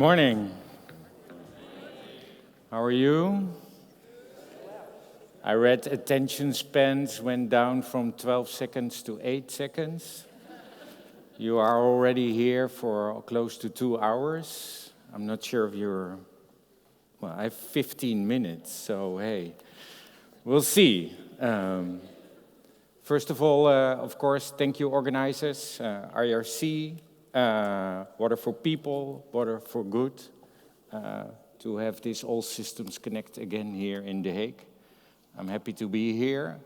morning. How are you? I read attention spans went down from 12 seconds to 8 seconds. You are already here for close to 2 hours. I'm not sure if you're... Well, I have 15 minutes, so hey, we'll see. First of all, of course, thank you organizers, IRC, Water for People, Water for Good, to have this All Systems Connect again here in The Hague. I'm happy to be here.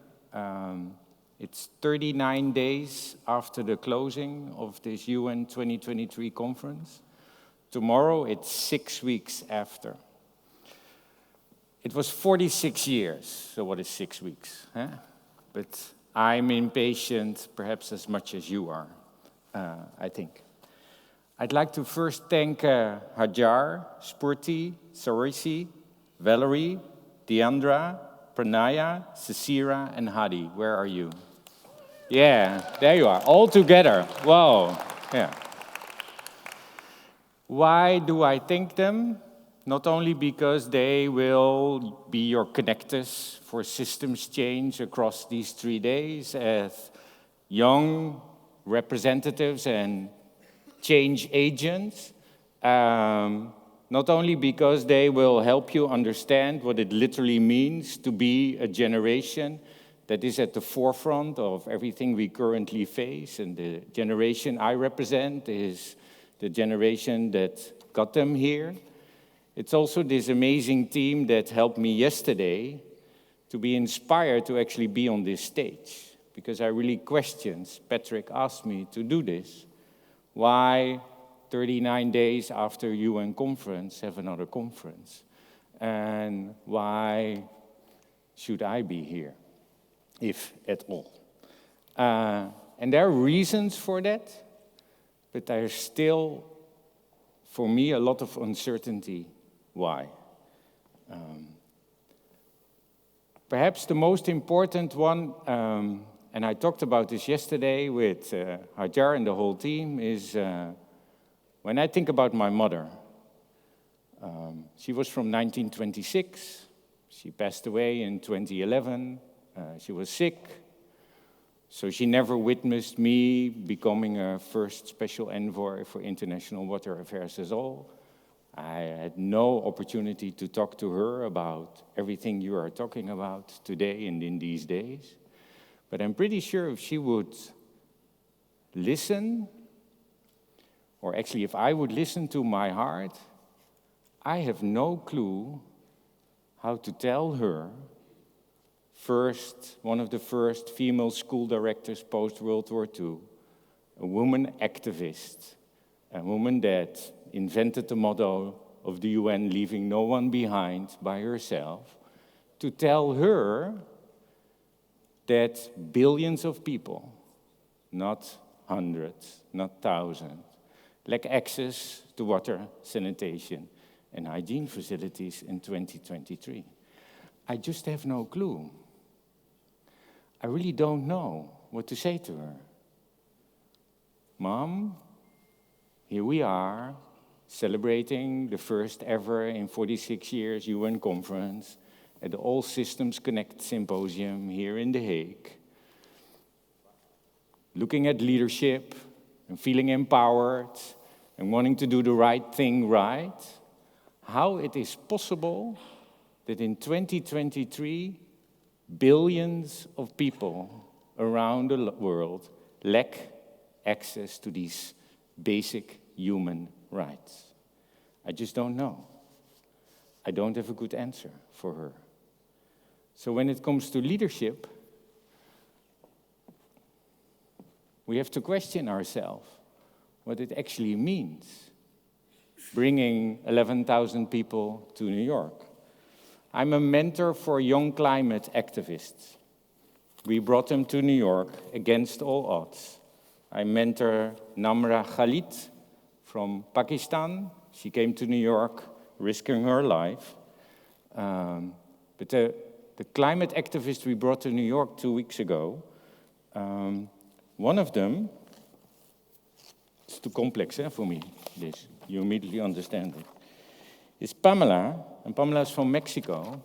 It's 39 days after the closing of this UN 2023 conference. Tomorrow, it's 6 weeks after. It was 46 years, so what is 6 weeks? Huh? But I'm impatient, perhaps as much as you are, I think. I'd like to first thank Hajar, Spurti, Sarisi, Valerie, Deandra, Pranaya, Cecira, and Hadi. Where are you? Yeah, there you are, all together. Wow, yeah. Why do I thank them? Not only because they will be your connectors for systems change across these 3 days as young representatives and change agents, not only because they will help you understand what it literally means to be a generation that is at the forefront of everything we currently face, and the generation I represent is the generation that got them here. It's also this amazing team that helped me yesterday to be inspired to actually be on this stage, because I really questioned. Patrick asked me to do this. Why 39 days after UN conference have another conference? And why should I be here, if at all? And there are reasons for that, but there's still, for me, a lot of uncertainty. Why? Perhaps the most important one, and I talked about this yesterday with Hajar and the whole team, is when I think about my mother. She was from 1926. She passed away in 2011. She was sick, so she never witnessed me becoming a first special envoy for international water affairs at all. I had no opportunity to talk to her about everything you are talking about today and in these days. But I'm pretty sure if she would listen, or actually if I would listen to my heart, I have no clue how to tell her, one of the first female school directors post-World War II, a woman activist, a woman that invented the motto of the UN, leaving no one behind by herself, to tell her that billions of people, not hundreds, not thousands, lack access to water, sanitation, and hygiene facilities in 2023. I just have no clue. I really don't know what to say to her. Mom, here we are, celebrating the first ever in 46 years UN conference at the All Systems Connect Symposium here in The Hague, looking at leadership and feeling empowered and wanting to do the right thing right, how it is possible that in 2023, billions of people around the world lack access to these basic human rights. I just don't know. I don't have a good answer for her. So when it comes to leadership, we have to question ourselves what it actually means, bringing 11,000 people to New York. I'm a mentor for young climate activists. We brought them to New York against all odds. I mentor Namra Khalid from Pakistan. She came to New York, risking her life. But the climate activists we brought to New York 2 weeks ago, one of them It's too complex for me, this. You immediately understand it. It's Pamela, and Pamela is from Mexico,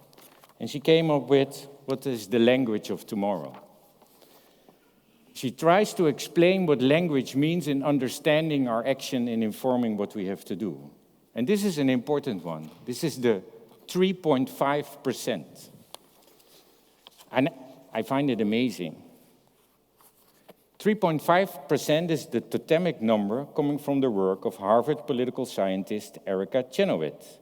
and she came up with what is the language of tomorrow. She tries to explain what language means in understanding our action and informing what we have to do. And this is an important one. This is the 3.5%. And I find it amazing. 3.5% is the totemic number coming from the work of Harvard political scientist Erica Chenoweth,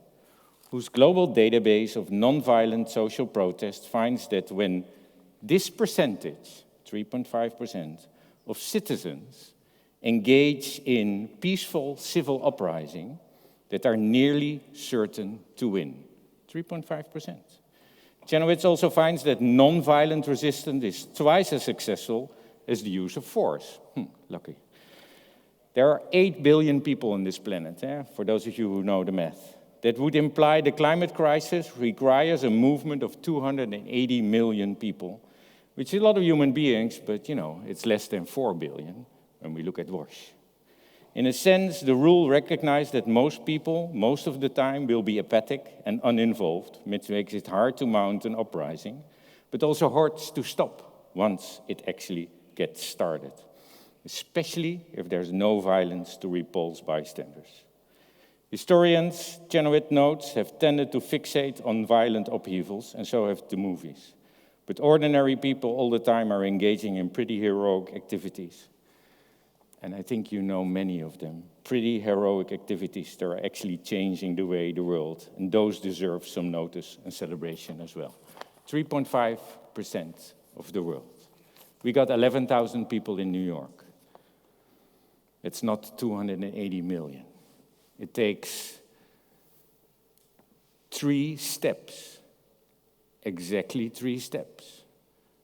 whose global database of nonviolent social protest finds that when this percentage, 3.5%, of citizens engage in peaceful civil uprising, that are nearly certain to win. 3.5%. Chenoweth also finds that nonviolent resistance is twice as successful as the use of force. Lucky. There are 8 billion people on this planet, for those of you who know the math. That would imply the climate crisis requires a movement of 280 million people, which is a lot of human beings, but it's less than 4 billion when we look at WASH. In a sense, the rule recognizes that most people, most of the time, will be apathic and uninvolved, which makes it hard to mount an uprising, but also hard to stop once it actually gets started, especially if there's no violence to repulse bystanders. Historians, Chenoweth notes, have tended to fixate on violent upheavals, and so have the movies. But ordinary people all the time are engaging in pretty heroic activities. And I think you know many of them. Pretty heroic activities that are actually changing the way the world, and those deserve some notice and celebration as well. 3.5% of the world. We got 11,000 people in New York. It's not 280 million. It takes 3 steps, exactly 3 steps,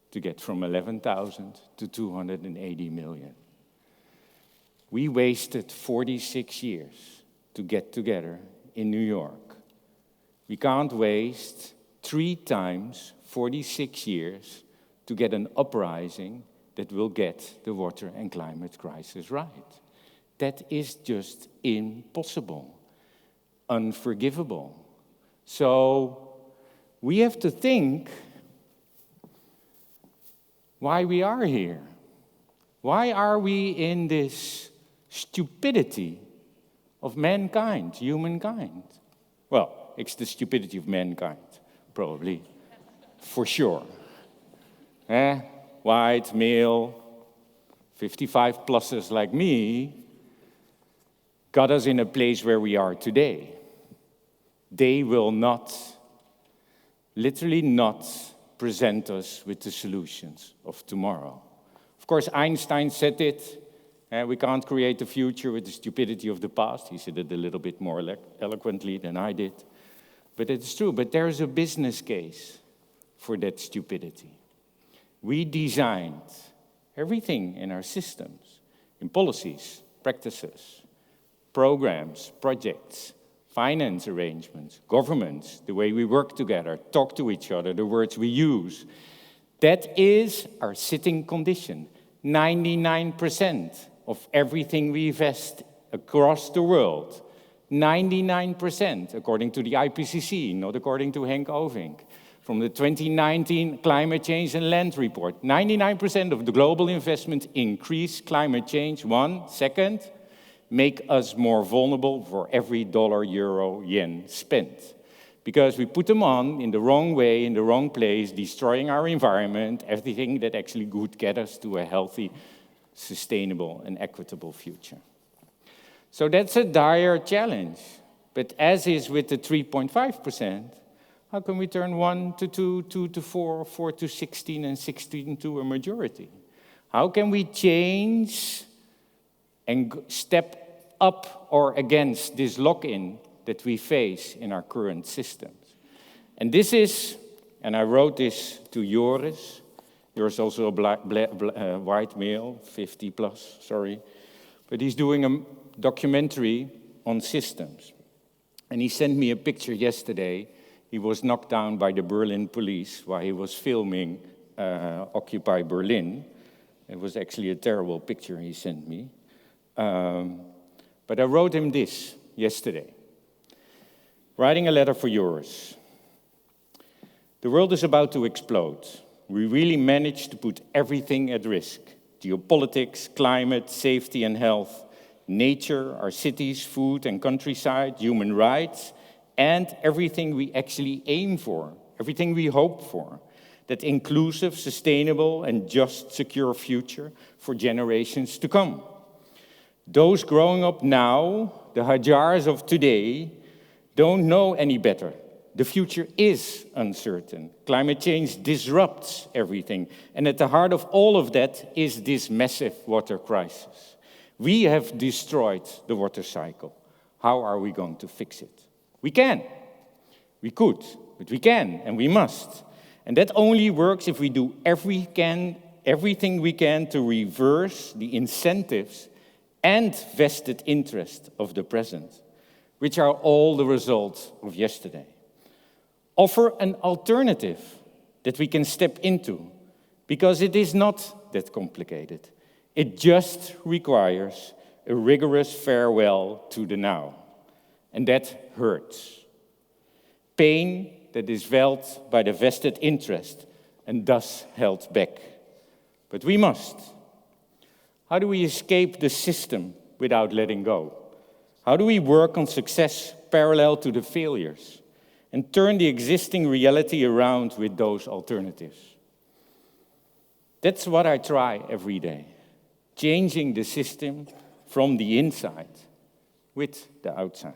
to get from 11,000 to 280 million. We wasted 46 years to get together in New York. We can't waste 3 times 46 years to get an uprising that will get the water and climate crisis right. That is just impossible, unforgivable. So we have to think why we are here. Why are we in this stupidity of mankind, humankind? Well, it's the stupidity of mankind, probably, for sure. White, male, 55 pluses like me, got us in a place where we are today. They will not, literally not, present us with the solutions of tomorrow. Of course, Einstein said it. We can't create the future with the stupidity of the past. He said it a little bit more eloquently than I did. But it's true. But there is a business case for that stupidity. We designed everything in our systems, in policies, practices, programs, projects, finance arrangements, governments, the way we work together, talk to each other, the words we use. That is our sitting condition. 99% of everything we invest across the world, 99%, according to the IPCC, not according to Henk Ovink, from the 2019 Climate Change and Land Report, 99% of the global investment increase climate change. 1, second, make us more vulnerable for every dollar, euro, yen spent. Because we put them on in the wrong way, in the wrong place, destroying our environment, everything that actually could get us to a healthy, sustainable, and equitable future. So that's a dire challenge. But as is with the 3.5%, how can we turn 1 to 2, 2 to 4, 4 to 16, and 16 to a majority? How can we change and step up or against this lock-in that we face in our current systems? And this is, and I wrote this to Joris. Joris is also a white male, 50 plus, sorry. But he's doing a documentary on systems. And he sent me a picture yesterday. He was knocked down by the Berlin police while he was filming Occupy Berlin. It was actually a terrible picture he sent me. But I wrote him this yesterday. Writing a letter for yours. The world is about to explode. We really managed to put everything at risk. Geopolitics, climate, safety and health, nature, our cities, food and countryside, human rights, and everything we actually aim for, everything we hope for. That inclusive, sustainable and just, secure future for generations to come. Those growing up now, the Hajars of today, don't know any better. The future is uncertain. Climate change disrupts everything. And at the heart of all of that is this massive water crisis. We have destroyed the water cycle. How are we going to fix it? We can. We could, but we can and we must. And that only works if we do everything we can to reverse the incentives and vested interest of the present, which are all the result of yesterday. Offer an alternative that we can step into, because it is not that complicated. It just requires a rigorous farewell to the now. And that hurts. Pain that is felt by the vested interest and thus held back. But we must. How do we escape the system without letting go? How do we work on success parallel to the failures and turn the existing reality around with those alternatives? That's what I try every day, changing the system from the inside with the outside.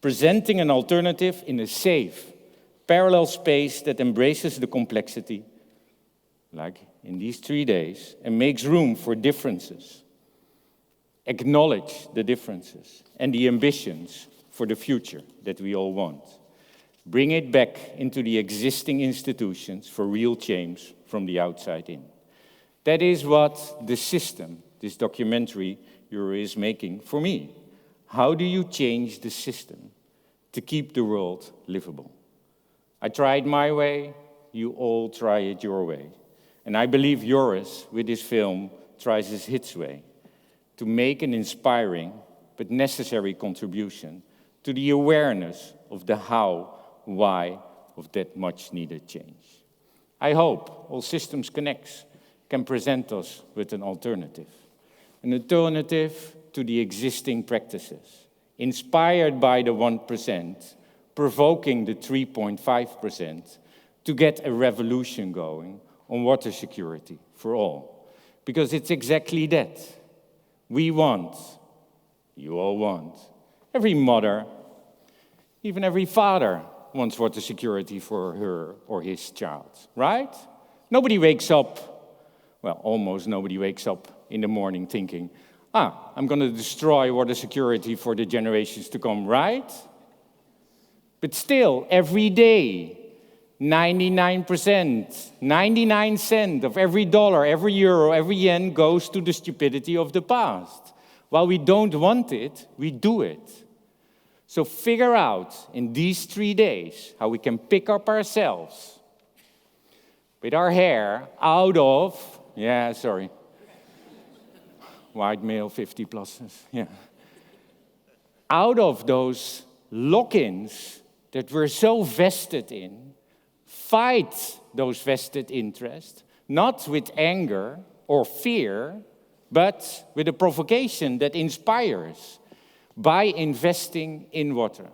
Presenting an alternative in a safe, parallel space that embraces the complexity, like in these 3 days, and makes room for differences. Acknowledge the differences and the ambitions for the future that we all want. Bring it back into the existing institutions for real change from the outside in. That is what the system, this documentary is making for me. How do you change the system to keep the world livable? I tried my way, you all try it your way. And I believe Joris, with his film, tries his way to make an inspiring but necessary contribution to the awareness of the how, why of that much needed change. I hope All Systems Connects can present us with an alternative to the existing practices, inspired by the 1%, provoking the 3.5%, to get a revolution going on water security for all. Because it's exactly that. We want, you all want, every mother, even every father wants water security for her or his child, right? Nobody wakes up, well, almost nobody wakes up in the morning thinking, I'm going to destroy water security for the generations to come, right? But still, every day, 99%, 99 cents of every dollar, every euro, every yen goes to the stupidity of the past. While we don't want it, we do it. So figure out in these 3 days how we can pick up ourselves with our hair out of, white male 50 pluses, out of those lock-ins that we're so vested in, fight those vested interests, not with anger or fear, but with a provocation that inspires by investing in water.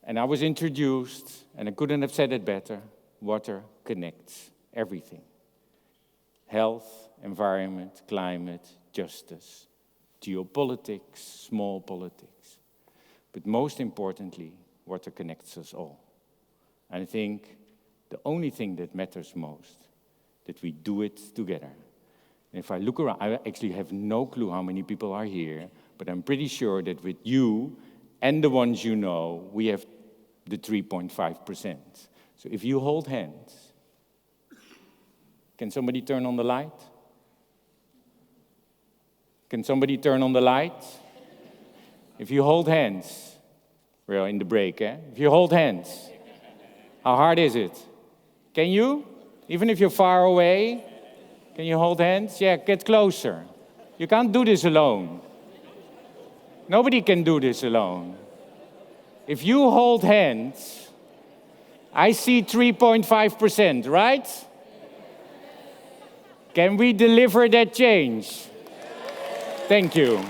And I was introduced, and I couldn't have said it better, water connects everything. Health, environment, climate, justice, geopolitics, small politics. But most importantly, water connects us all. And I think the only thing that matters most, that we do it together. And if I look around, I actually have no clue how many people are here, but I'm pretty sure that with you and the ones you know, we have the 3.5%. So if you hold hands, can somebody turn on the light? Can somebody turn on the light? If you hold hands, we're in the break, eh? If you hold hands, how hard is it? Can you? Even if you're far away, can you hold hands? Yeah, get closer. You can't do this alone. Nobody can do this alone. If you hold hands, I see 3.5%, right? Can we deliver that change? Thank you.